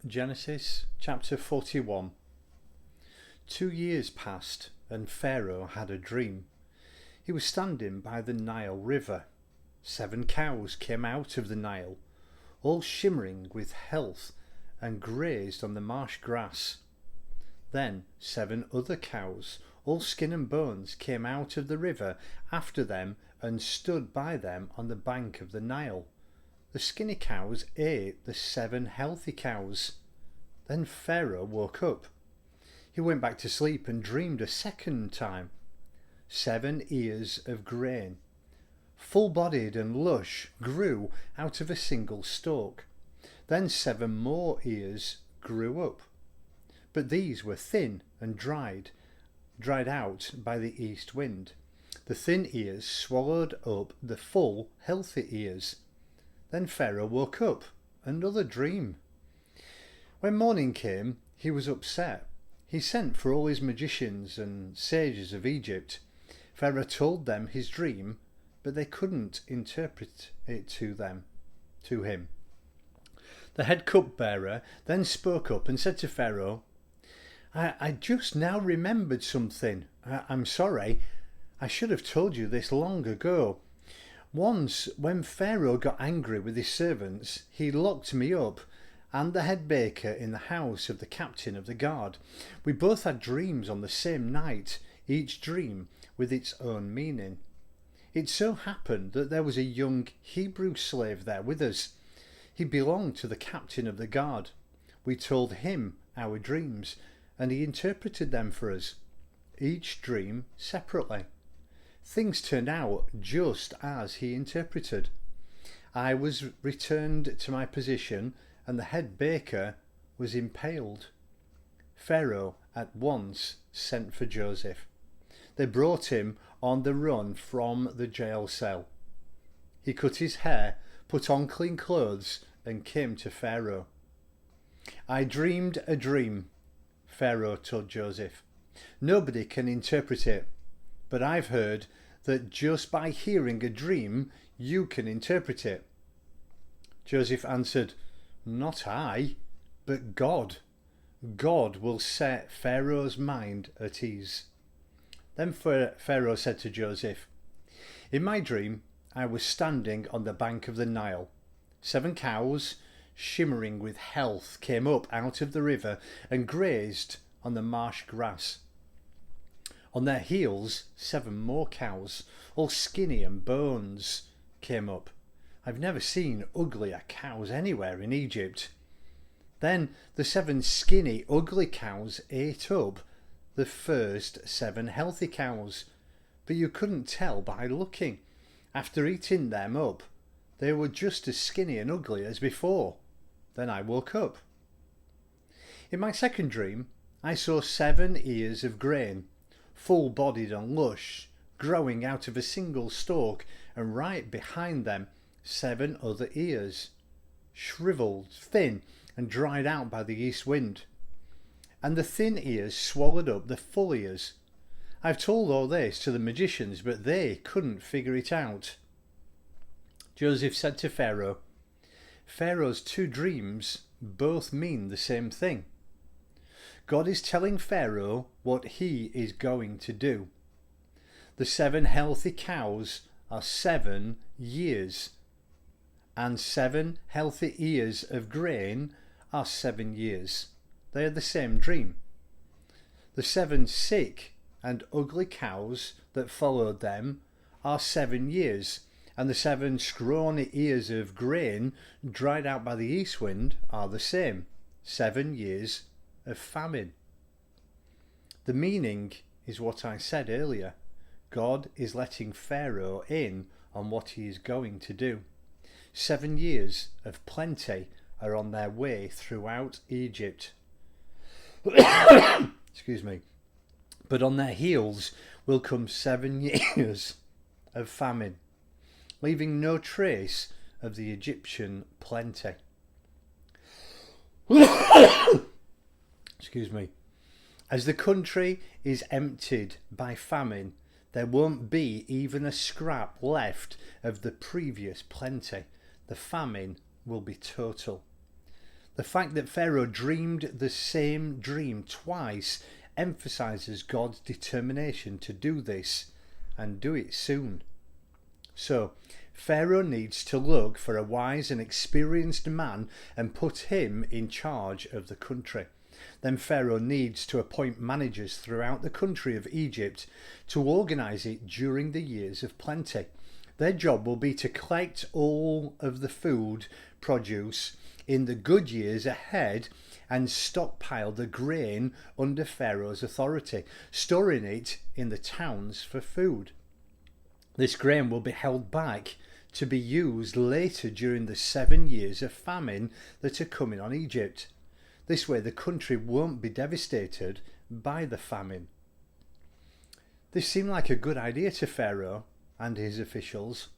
Genesis chapter 41. 2 years passed, and Pharaoh had a dream. He was standing by the Nile River. 7 cows came out of the Nile, all shimmering with health, and grazed on the marsh grass. Then 7 other cows, all skin and bones, came out of the river after them and stood by them on the bank of the Nile. The skinny cows ate the 7 healthy cows. Then Pharaoh woke up. He went back to sleep and dreamed a second time. 7 ears of grain, full-bodied and lush, grew out of a single stalk. Then 7 more ears grew up. But these were thin and dried out by the east wind. The thin ears swallowed up the full, healthy ears. Then Pharaoh woke up. Another dream. When morning came, he was upset. He sent for all his magicians and sages of Egypt. Pharaoh told them his dream, but they couldn't interpret it to him. The head cupbearer then spoke up and said to Pharaoh, I just now remembered something. I'm sorry. I should have told you this long ago. Once, when Pharaoh got angry with his servants, he locked me up and the head baker in the house of the captain of the guard. We both had dreams on the same night, each dream with its own meaning. It so happened that there was a young Hebrew slave there with us. He belonged to the captain of the guard. We told him our dreams, and he interpreted them for us, each dream separately. Things turned out just as he interpreted. I was returned to my position, and the head baker was impaled. Pharaoh at once sent for Joseph. They brought him on the run from the jail cell. He cut his hair, put on clean clothes, and came to Pharaoh. I dreamed a dream, Pharaoh told Joseph. Nobody can interpret it, but I've heard that just by hearing a dream you can interpret it. Joseph answered, Not I, but God. God will set Pharaoh's mind at ease. Then Pharaoh said to Joseph, In my dream I was standing on the bank of the Nile. 7 cows, shimmering with health, came up out of the river and grazed on the marsh grass. On their heels 7 more cows, all skinny and bones, came up. I've never seen uglier cows anywhere in Egypt. Then the 7 skinny, ugly cows ate up the first 7 healthy cows, but you couldn't tell by looking. After eating them up, they were just as skinny and ugly as before. Then I woke up. In my second dream, I saw 7 ears of grain, full-bodied and lush, growing out of a single stalk, and right behind them 7 other ears, shriveled, thin, and dried out by the east wind. And the thin ears swallowed up the full ears. I've told all this to the magicians, but they couldn't figure it out. Joseph said to Pharaoh, Pharaoh's 2 dreams both mean the same thing. God is telling Pharaoh what he is going to do. The 7 healthy cows are 7 years, and 7 healthy ears of grain are 7 years. They are the same dream. The 7 sick and ugly cows that followed them are 7 years, and the 7 scrawny ears of grain dried out by the east wind are the same, 7 years of famine. The meaning is what I said earlier. God is letting Pharaoh in on what he is going to do. 7 years of plenty are on their way throughout Egypt. Excuse me. But on their heels will come 7 years of famine, leaving no trace of the Egyptian plenty. Excuse me. As the country is emptied by famine, there won't be even a scrap left of the previous plenty. The famine will be total. The fact that Pharaoh dreamed the same dream twice emphasizes God's determination to do this and do it soon. So, Pharaoh needs to look for a wise and experienced man and put him in charge of the country. Then Pharaoh needs to appoint managers throughout the country of Egypt to organize it during the years of plenty. Their job will be to collect all of the food produce in the good years ahead and stockpile the grain under Pharaoh's authority, storing it in the towns for food. This grain will be held back to be used later during the 7 years of famine that are coming on Egypt. This way the country won't be devastated by the famine. This seemed like a good idea to Pharaoh and his officials.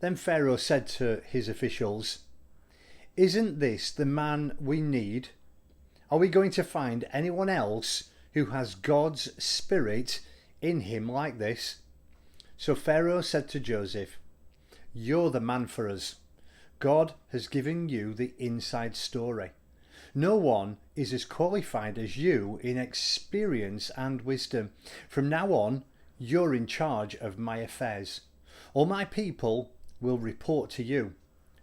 Then Pharaoh said to his officials, "Isn't this the man we need? Are we going to find anyone else who has God's spirit in him like this?" So Pharaoh said to Joseph, "You're the man for us. God has given you the inside story. No one is as qualified as you in experience and wisdom. From now on, you're in charge of my affairs. All my people will report to you.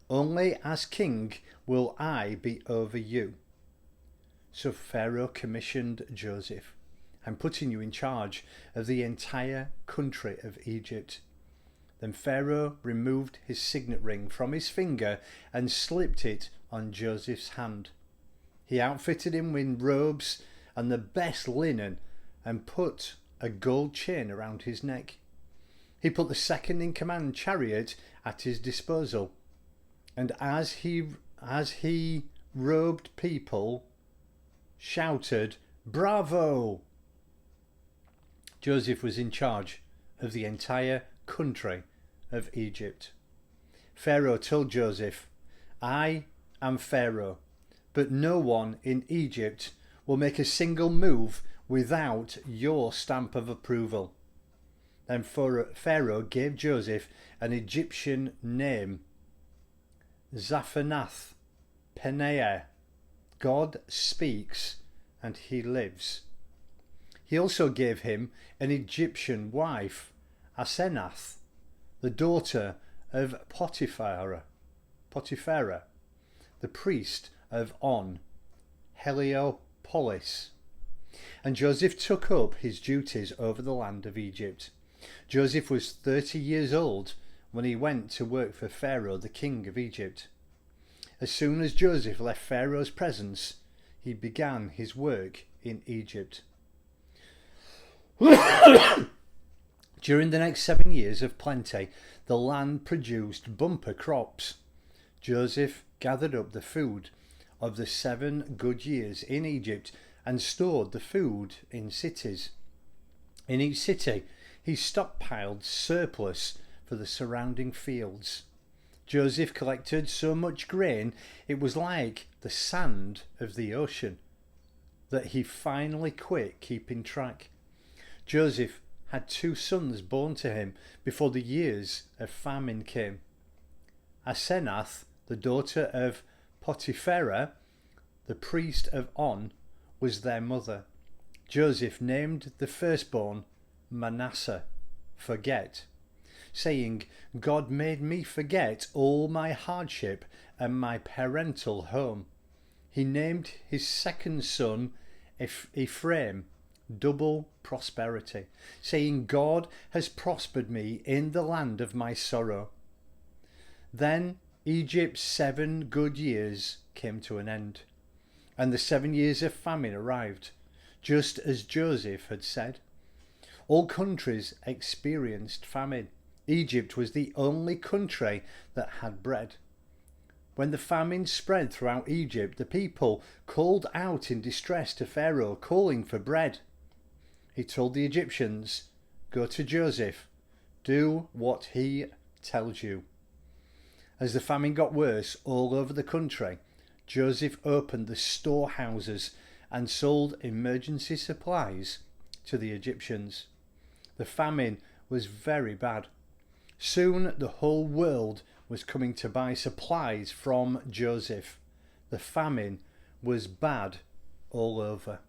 Only as king will I be over you." So Pharaoh commissioned Joseph, "I'm putting you in charge of the entire country of Egypt." Then Pharaoh removed his signet ring from his finger and slipped it on Joseph's hand. He outfitted him in robes and the best linen and put a gold chain around his neck. He put the second in command chariot at his disposal, and as he robed people, shouted, "Bravo!" Joseph was in charge of the entire country of Egypt. Pharaoh told Joseph, "I am Pharaoh, but no one in Egypt will make a single move without your stamp of approval." Then Pharaoh gave Joseph an Egyptian name, Zaphanath Paneah. God speaks and he lives. He also gave him an Egyptian wife, Asenath, the daughter of Potipharah, the priest of On, Heliopolis. And Joseph took up his duties over the land of Egypt. Joseph was 30 years old when he went to work for Pharaoh, the king of Egypt. As soon as Joseph left Pharaoh's presence, he began his work in Egypt. During the next 7 years of plenty, the land produced bumper crops. Joseph gathered up the food of the 7 good years in Egypt and stored the food in cities. In each city, he stockpiled surplus for the surrounding fields. Joseph collected so much grain it was like the sand of the ocean that he finally quit keeping track. Joseph had 2 sons born to him before the years of famine came. Asenath, the daughter of Potipharah, the priest of On, was their mother. Joseph named the firstborn Manasseh, forget, saying, "God made me forget all my hardship and my parental home." He named his second son Ephraim, double prosperity, saying, "God has prospered me in the land of my sorrow." Then Egypt's 7 good years came to an end, and the 7 years of famine arrived, just as Joseph had said. All countries experienced famine. Egypt was the only country that had bread. When the famine spread throughout Egypt, the people called out in distress to Pharaoh, calling for bread. He told the Egyptians, "Go to Joseph, do what he tells you." As the famine got worse all over the country, Joseph opened the storehouses and sold emergency supplies to the Egyptians. The famine was very bad. Soon the whole world was coming to buy supplies from Joseph. The famine was bad all over.